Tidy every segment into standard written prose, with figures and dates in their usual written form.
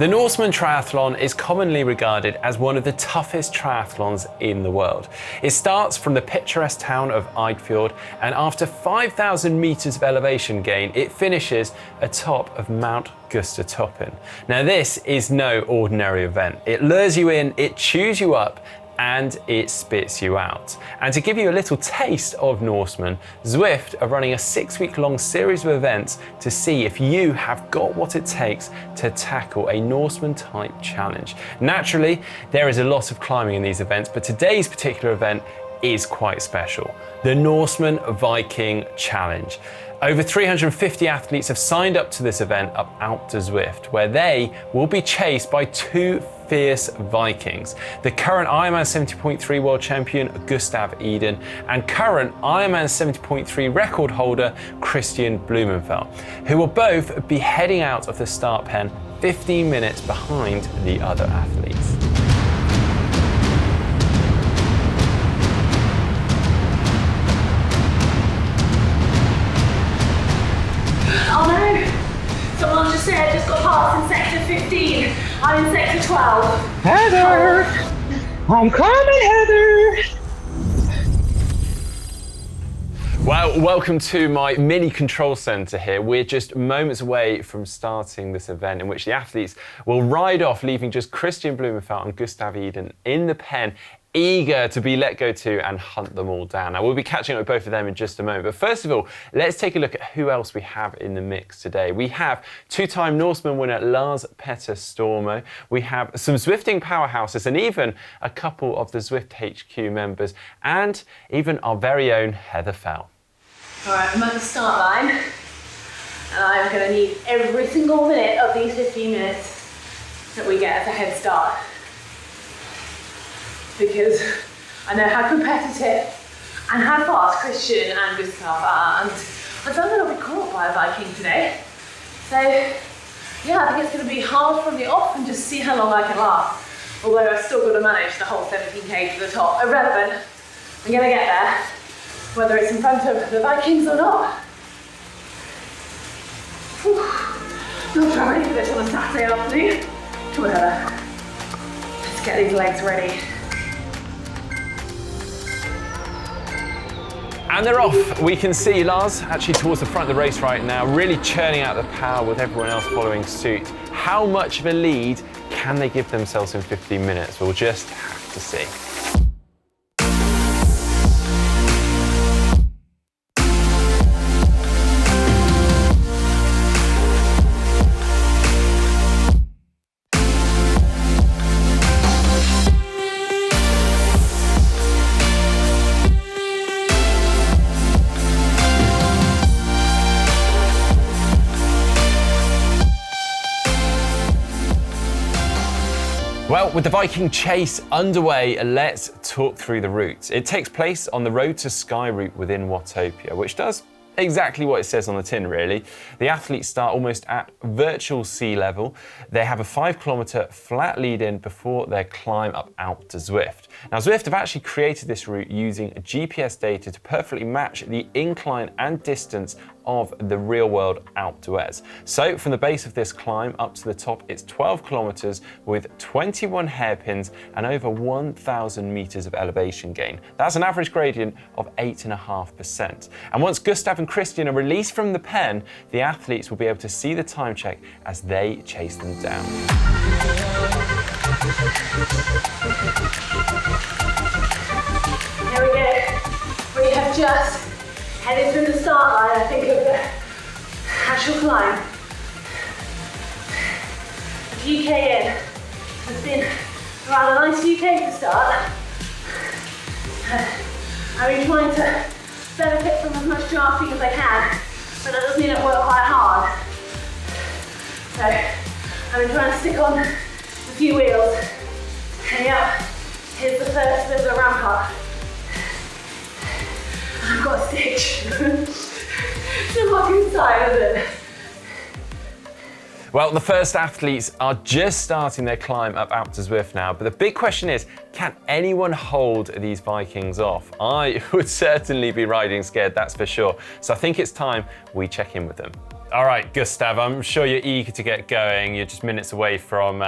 The Norseman triathlon is commonly regarded as one of the toughest triathlons in the world. It starts from the picturesque town of Eidfjord, and after 5,000 meters of elevation gain, it finishes atop of Mount Gaustatoppen. Now this is no ordinary event. It lures you in, it chews you up, and it spits you out. And to give you a little taste of Norseman, Zwift are running a 6-week-long series of events to see if you have got what it takes to tackle a Norseman-type challenge. Naturally, there is a lot of climbing in these events, but today's particular event is quite special. The Norseman Viking Challenge. Over 350 athletes have signed up to this event up Alpe Du Zwift, where they will be chased by two fierce Vikings, the current Ironman 70.3 world champion Gustav Iden and current Ironman 70.3 record holder Kristian Blummenfelt, who will both be heading out of the start pen 15 minutes behind the other athletes. Oh no! Someone just said just got past in sector 15. I'm in sector 12. Heather! I'm coming, Heather! Well, welcome to my mini control centre here. We're just moments away from starting this event in which the athletes will ride off, leaving just Kristian Blummenfelt and Gustav Iden in the pen, eager to be let go to and hunt them all down. Now, we'll be catching up with both of them in just a moment. But first of all, let's take a look at who else we have in the mix today. We have two-time Norseman winner Lars Petter Stormo. We have some Zwifting powerhouses and even a couple of the Zwift HQ members and even our very own Heather Fell. All right, I'm at the start line and I'm going to need every single minute of these 15 minutes that we get as a head start. Because I know how competitive and how fast Kristian and Gustav are, and I don't think I'll be caught by a Viking today. So yeah, I think it's going to be hard from the off and just see how long I can last. Although I've still got to manage the whole 17k to the top. Irrelevant, I'm going to get there, whether it's in front of the Vikings or not. Whew. Not ready for this on a Saturday afternoon. Come on, Heather. Let's get these legs ready. And they're off. We can see Lars actually towards the front of the race right now, really churning out the power with everyone else following suit. How much of a lead can they give themselves in 15 minutes? We'll just have to see. Well, with the Viking chase underway, let's talk through the route. It takes place on the Road to Sky route within Watopia, which does exactly what it says on the tin, really. The athletes start almost at virtual sea level. They have a 5-kilometre flat lead-in before their climb up Alpe Du Zwift. Now, Zwift have actually created this route using GPS data to perfectly match the incline and distance of the real-world Alpe d'Huez. So, from the base of this climb up to the top, it's 12 kilometres with 21 hairpins and over 1,000 metres of elevation gain. That's an average gradient of 8.5%. And once Gustav and Kristian are released from the pen, the athletes will be able to see the time check as they chase them down. Here we go. We have just headed through the start line, I think, of the actual climb. A few K in. It's been around a nice few K to start. I've been trying to benefit from as much drafting as I can, but that does mean I've worked quite hard. So I've been trying to stick on a few wheels. And yeah, here's the first bit of the ramp up. I've got a stitch. It's a fucking side, isn't it? Well, the first athletes are just starting their climb up Alpe Du Zwift now, but the big question is, can anyone hold these Vikings off? I would certainly be riding scared, that's for sure. So I think it's time we check in with them. All right, Gustav, I'm sure you're eager to get going. You're just minutes away from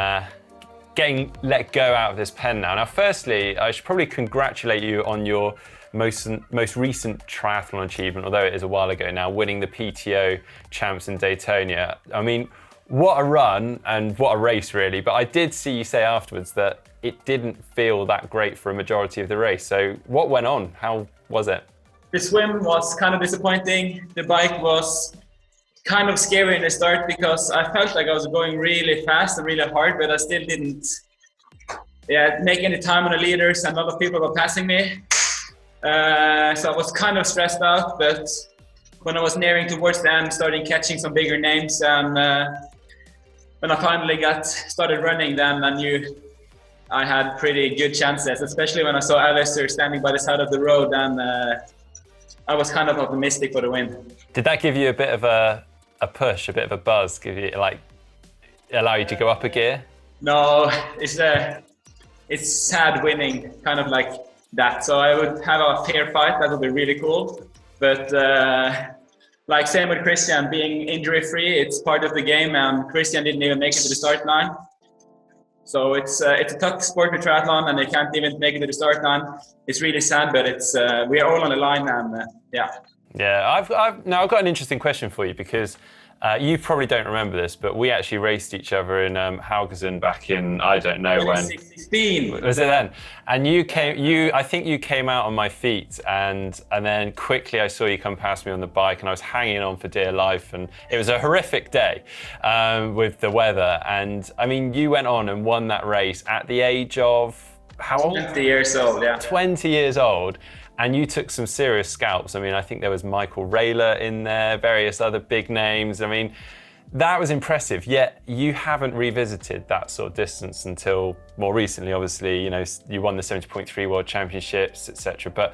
getting let go out of this pen now. Now, firstly, I should probably congratulate you on your most recent triathlon achievement, although it is a while ago now, winning the PTO Champs in Daytona. I mean, what a run and what a race, really. But I did see you say afterwards that it didn't feel that great for a majority of the race. So what went on? How was it? The swim was kind of disappointing. The bike was kind of scary in the start because I felt like I was going really fast and really hard, but I still didn't make any time on the leaders, and a lot of people were passing me. So I was kind of stressed out, but when I was nearing towards the end, starting catching some bigger names, and when I finally started running, then I knew I had pretty good chances, especially when I saw Alistair standing by the side of the road, and I was kind of optimistic for the win. Did that give you a bit of a push, a bit of a buzz, give you allow you to go up a gear? No, it's sad winning, kind of like that. So I would have a fair fight, that would be really cool. But like same with Kristian, being injury free, it's part of the game, and Kristian didn't even make it to the start line. So it's a tough sport with triathlon, and they can't even make it to the start line. It's really sad, but it's we are all on the line, and yeah. Yeah, I've got an interesting question for you, because you probably don't remember this, but we actually raced each other in Haugesund back in, I don't know when. 2016. Was it then? And I think you came out on my feet, and then quickly I saw you come past me on the bike, and I was hanging on for dear life, and it was a horrific day with the weather. And I mean, you went on and won that race at the age of how old? 20 years old, yeah. 20 years old. And you took some serious scalps. I mean, I think there was Michael Rayler in there, various other big names. I mean, that was impressive, yet you haven't revisited that sort of distance until more recently. Obviously, you know, you won the 70.3 World Championships, etc. But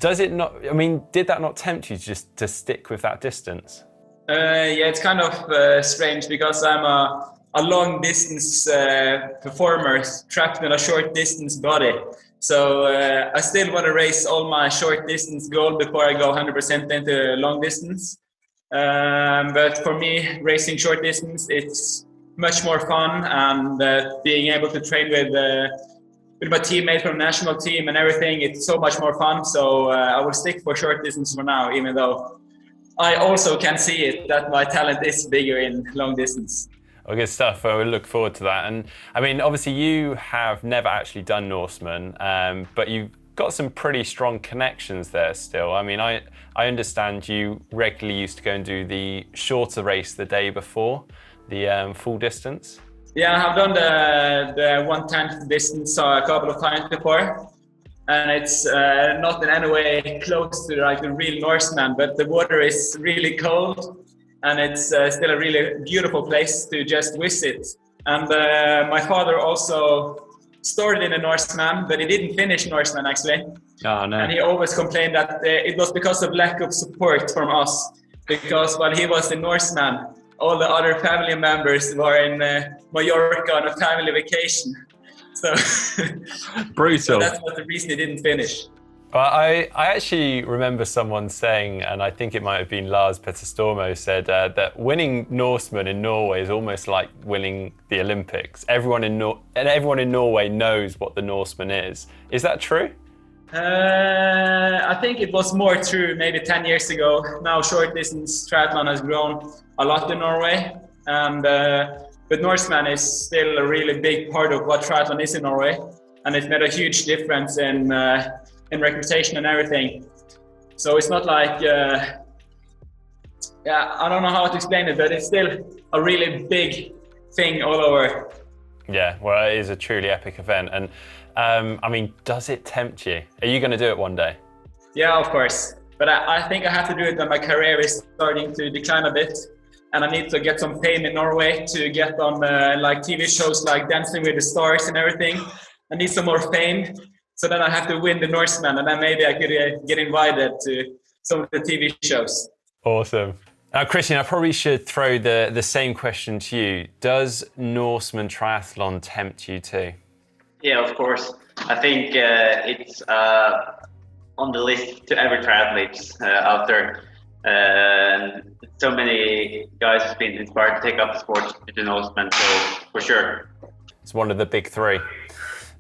does it not, I mean, did that not tempt you just to stick with that distance? Yeah, it's kind of strange because I'm a long distance performer trapped in a short distance body. So I still want to race all my short distance goal before I go 100% into long distance. But for me, racing short distance, it's much more fun, and being able to train with my teammates from the national team and everything, it's so much more fun. So I will stick for short distance for now, even though I also can see it that my talent is bigger in long distance. Oh, good stuff. Well, we look forward to that. And I mean, obviously you have never actually done Norseman, but you've got some pretty strong connections there still. I mean, I understand you regularly used to go and do the shorter race the day before, the full distance. Yeah, I've done the 1/10 distance a couple of times before. And it's not in any way close to like the real Norseman, but the water is really cold. And it's still a really beautiful place to just visit. And my father also started in a Norseman, but he didn't finish Norseman actually. Oh, no. And he always complained that it was because of lack of support from us. Because while he was in Norseman, all the other family members were in Mallorca on a family vacation. So brutal. So that's what the reason he didn't finish. Well, I actually remember someone saying, and I think it might have been Lars Petter Stormo said that winning Norseman in Norway is almost like winning the Olympics. Everyone in Norway knows what the Norseman is. Is that true? I think it was more true maybe 10 years ago. Now short distance triathlon has grown a lot in Norway, and but Norseman is still a really big part of what triathlon is in Norway, and it's made a huge difference in reputation and everything. So it's not like, I don't know how to explain it, but it's still a really big thing all over. Yeah, well, it is a truly epic event. And I mean, does it tempt you? Are you going to do it one day? Yeah, of course. But I think I have to do it when my career is starting to decline a bit. And I need to get some fame in Norway to get on like TV shows like Dancing with the Stars and everything. I need some more fame. So then I have to win the Norseman, and then maybe I could get invited to some of the TV shows. Awesome. Now, Kristian, I probably should throw the same question to you. Does Norseman triathlon tempt you too? Yeah, of course. I think it's on the list to every triathlete out there. So many guys have been inspired to take up the sport to do Norseman, so for sure. It's one of the big three.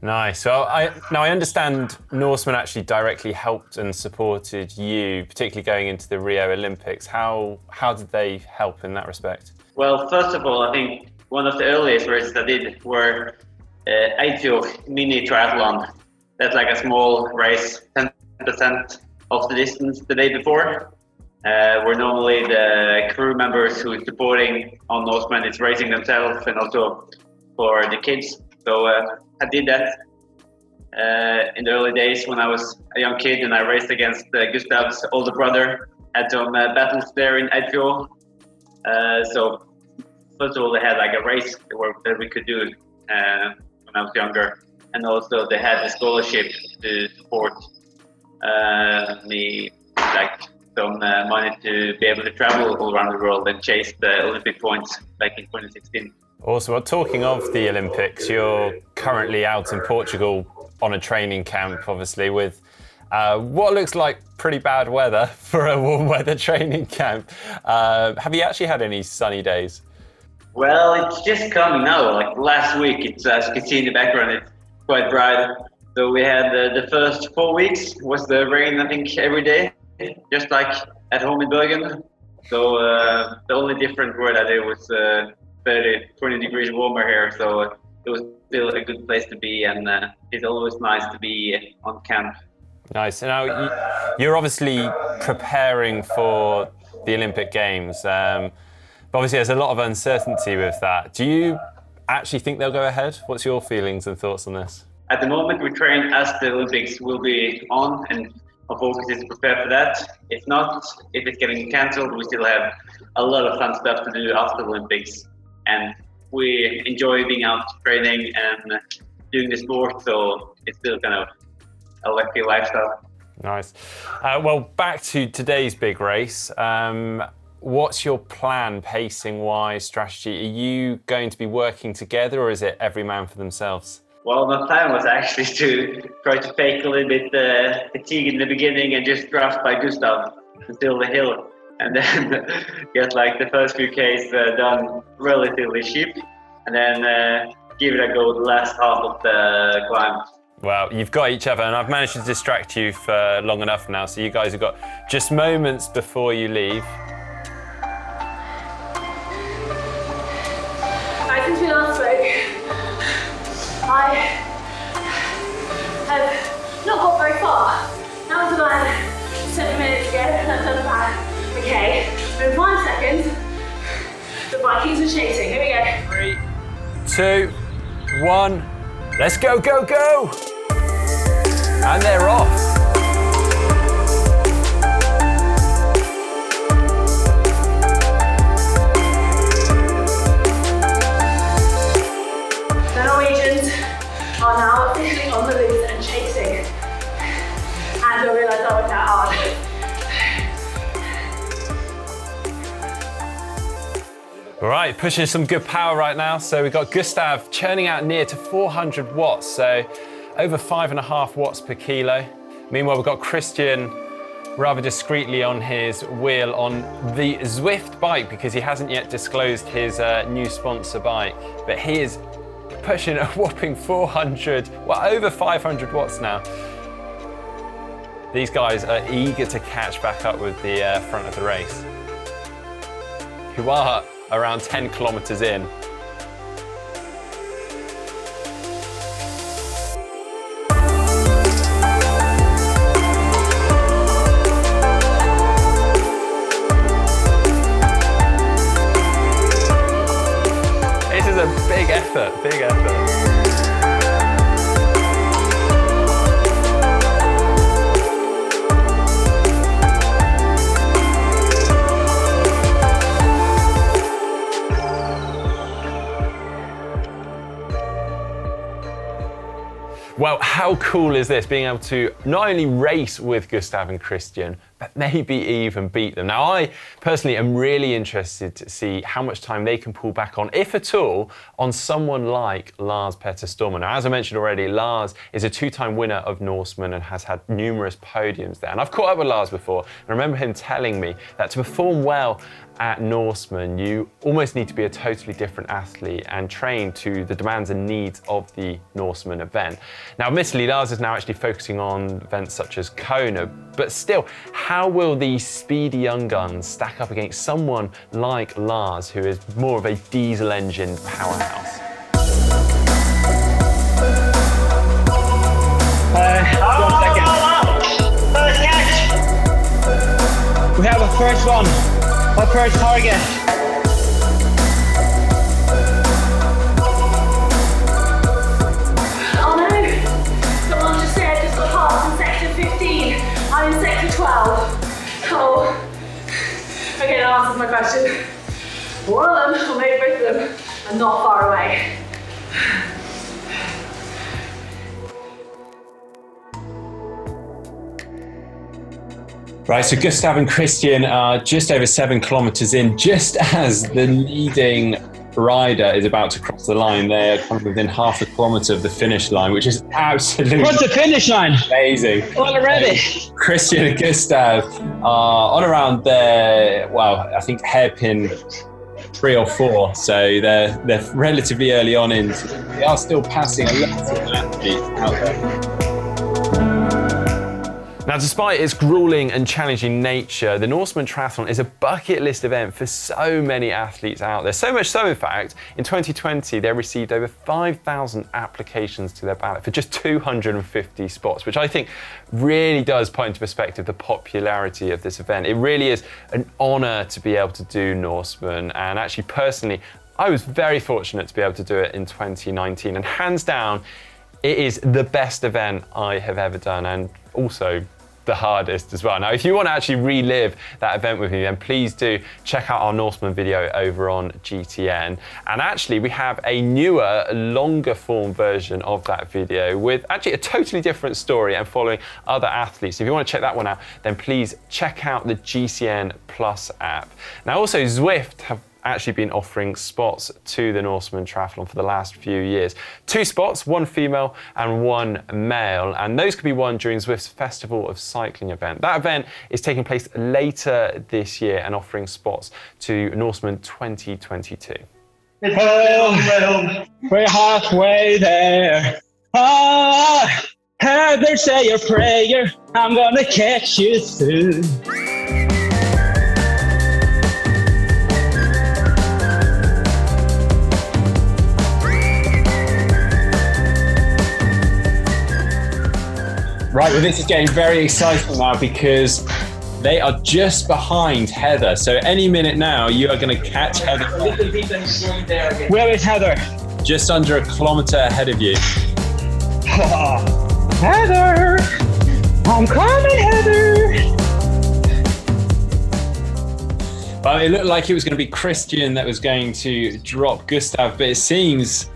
Nice. So I understand Norseman actually directly helped and supported you, particularly going into the Rio Olympics. How did they help in that respect? Well, first of all, I think one of the earliest races I did were Eidfjord mini triathlon. That's like a small race, 10% of the distance the day before. Where normally the crew members who are supporting on Norseman is racing themselves and also for the kids. So I did that in the early days when I was a young kid, and I raced against Gustav's older brother. Had some battles there in Eidfjord. So first of all, they had like a race that we could do when I was younger, and also they had a scholarship to support me, like some money to be able to travel all around the world and chase the Olympic points back in 2016. Awesome. Well, talking of the Olympics, you're currently out in Portugal on a training camp, obviously, with what looks like pretty bad weather for a warm weather training camp. Have you actually had any sunny days? Well, it's just coming now. Like last week, it's as you can see in the background, it's quite bright. So we had the first 4 weeks was the rain, I think, every day, just like at home in Bergen. So the only different word I did was 20 degrees warmer here. So it was still a good place to be, and it's always nice to be on camp. Nice. Now, you're obviously preparing for the Olympic Games. But obviously, there's a lot of uncertainty with that. Do you actually think they'll go ahead? What's your feelings and thoughts on this? At the moment, we train as the Olympics will be on, and our focus is to prepare for that. If not, if it's getting cancelled, we still have a lot of fun stuff to do after the Olympics. And we enjoy being out training and doing the sport, so it's still kind of a lucky lifestyle. Nice. Well, back to today's big race. What's your plan, pacing-wise, strategy? Are you going to be working together, or is it every man for themselves? Well, my plan was actually to try to fake a little bit fatigue in the beginning and just draft by Gustav until the hill, and then get like the first few Ks done relatively cheap, and then give it a go the last half of the climb. Well, you've got each other, and I've managed to distract you for long enough now, so you guys have got just moments before you leave. Since we last spoke, I have not got very far. That was about 7 minutes ago, and I've done about, okay, in 5 seconds, the Vikings are chasing. Here we go. 3, 2, 1, let's go, go, go! And they're off. The Norwegians are now officially on the loose and chasing. And I realised I worked out hard. All right, pushing some good power right now. So we've got Gustav churning out near to 400 watts, so over 5.5 watts per kilo. Meanwhile, we've got Kristian rather discreetly on his wheel on the Zwift bike, because he hasn't yet disclosed his new sponsor bike. But he is pushing a whopping 400, well, over 500 watts now. These guys are eager to catch back up with the front of the race, who are around 10 kilometers in. This is a big effort, big effort. Well, how cool is this, being able to not only race with Gustav and Kristian, but maybe even beat them. Now, I personally am really interested to see how much time they can pull back on, if at all, on someone like Lars Petter Stormer. Now, as I mentioned already, Lars is a 2-time winner of Norseman and has had numerous podiums there. And I've caught up with Lars before, and I remember him telling me that to perform well at Norseman, you almost need to be a totally different athlete and train to the demands and needs of the Norseman event. Now, admittedly, Lars is now actually focusing on events such as Kona, but still, how will these speedy young guns stack up against someone like Lars, who is more of a diesel engine powerhouse? First catch. We have a first one. Our first target. Oh no! Someone just said just got past in section 15. I'm in sector 12. Oh. Okay, that answers my question. One of them, or maybe both of them, are not far away. Right, so Gustav and Kristian are just over 7 kilometers in, just as the leading rider is about to cross the line. They're kind of within half a kilometer of the finish line, which is absolutely What's the finish line? amazing. Already. Kristian and Gustav are on around their, well, I think hairpin 3 or 4, so they're relatively early on in. They are still passing a lot of athletes out there. Now, despite its grueling and challenging nature, the Norseman Triathlon is a bucket list event for so many athletes out there. So much so, in fact, in 2020, they received over 5,000 applications to their ballot for just 250 spots, which I think really does put into perspective the popularity of this event. It really is an honor to be able to do Norseman, and actually, personally, I was very fortunate to be able to do it in 2019, and hands down, it is the best event I have ever done, and also the hardest as well. Now, if you want to actually relive that event with me, then please do check out our Norseman video over on GTN. And actually, we have a newer, longer form version of that video with actually a totally different story and following other athletes. If you want to check that one out, then please check out the GCN Plus app. Now, also Zwift have actually been offering spots to the Norseman Triathlon for the last few years. 2 spots, 1 female and 1 male, and those could be won during Zwift's Festival of Cycling event. That event is taking place later this year and offering spots to Norseman 2022. Oh, we're halfway there. Ah, Heather, say your prayer. I'm gonna catch you soon. Right, well, this is getting very exciting now because they are just behind Heather. So any minute now, you are going to catch Heather. Where is Heather? Just under 1 kilometer ahead of you. Heather! I'm coming, Heather! Well, it looked like it was going to be Kristian that was going to drop Gustav, but it seems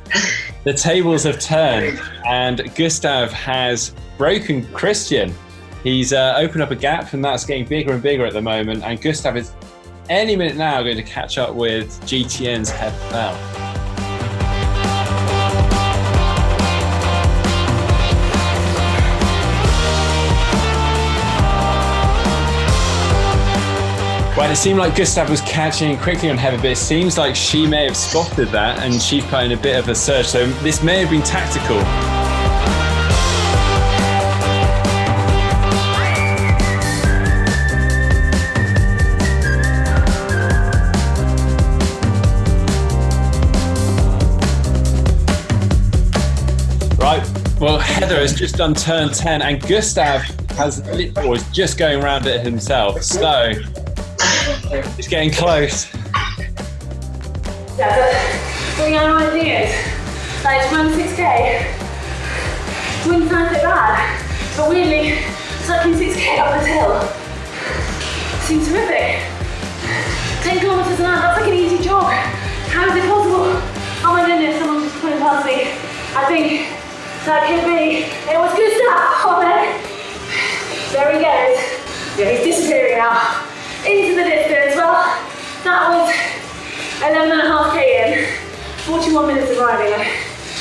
the tables have turned and Gustav has broken Kristian. He's opened up a gap and that's getting bigger and bigger at the moment, and Gustav is any minute now going to catch up with GTN's Heather Bell. Well, it seemed like Gustav was catching quickly on Heather, but it seems like she may have spotted that and she's put in a bit of a surge, so this may have been tactical. Right, well, Heather has just done turn 10 and Gustav was just going around it himself, so it's getting close. Yeah, but the only thing is, like, to run 6K wouldn't sound so bad, but weirdly, cycling 6K up this hill seems terrific. 10 kilometers an hour, that's like an easy jog. How is it possible? Oh my goodness, someone just put it past me. I think that could be, it was Gustav, oh man. There he goes. Yeah, he's disappearing now into the distance. Well, that was 11.5k in, 41 minutes of riding.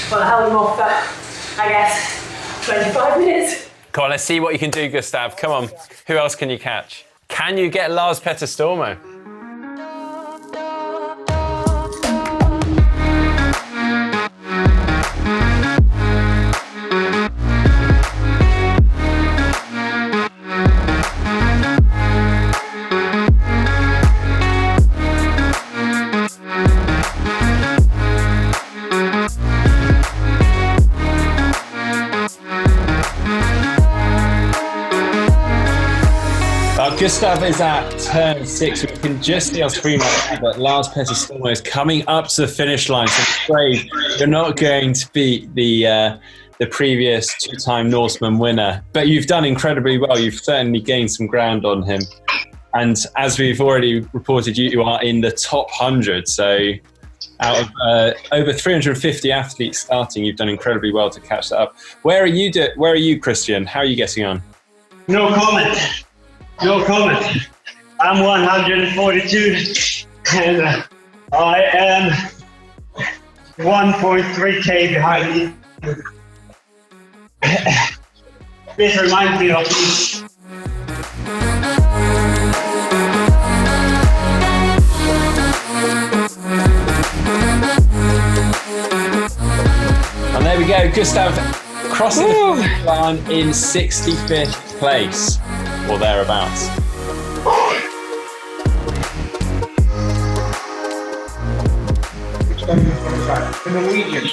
Well, I held him off for, I guess, 25 minutes. Come on, let's see what you can do, Gustav. Come on. Who else can you catch? Can you get Lars Petter Stormo? Gustav is at turn 6. We can just see on screen right now that Lars Petter Stormo is coming up to the finish line. So I'm afraid you're not going to beat the previous 2-time Norseman winner, but you've done incredibly well. You've certainly gained some ground on him. And as we've already reported, you are in the top 100. So out of over 350 athletes starting, you've done incredibly well to catch that up. Where are you, Kristian? How are you getting on? No comment. No comment. I'm 142 and I am 1.3k behind you. This reminds me of me. And there we go, Gustav crossing the finish line in 65th place. Or thereabouts. The Norwegian.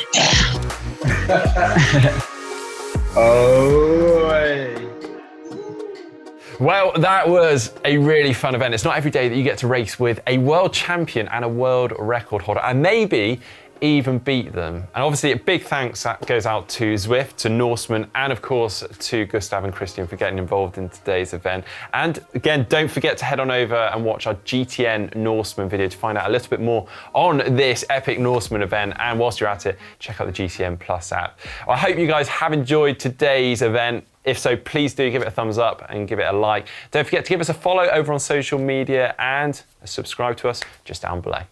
Well, that was a really fun event. It's not every day that you get to race with a world champion and a world record holder, and maybe even beat them. And obviously a big thanks that goes out to Zwift, to Norseman, and of course to Gustav and Kristian for getting involved in today's event. And again, don't forget to head on over and watch our GTN Norseman video to find out a little bit more on this epic Norseman event. And whilst you're at it, check out the GTN Plus app. I hope you guys have enjoyed today's event. If so, please do give it a thumbs up and give it a like. Don't forget to give us a follow over on social media and subscribe to us just down below.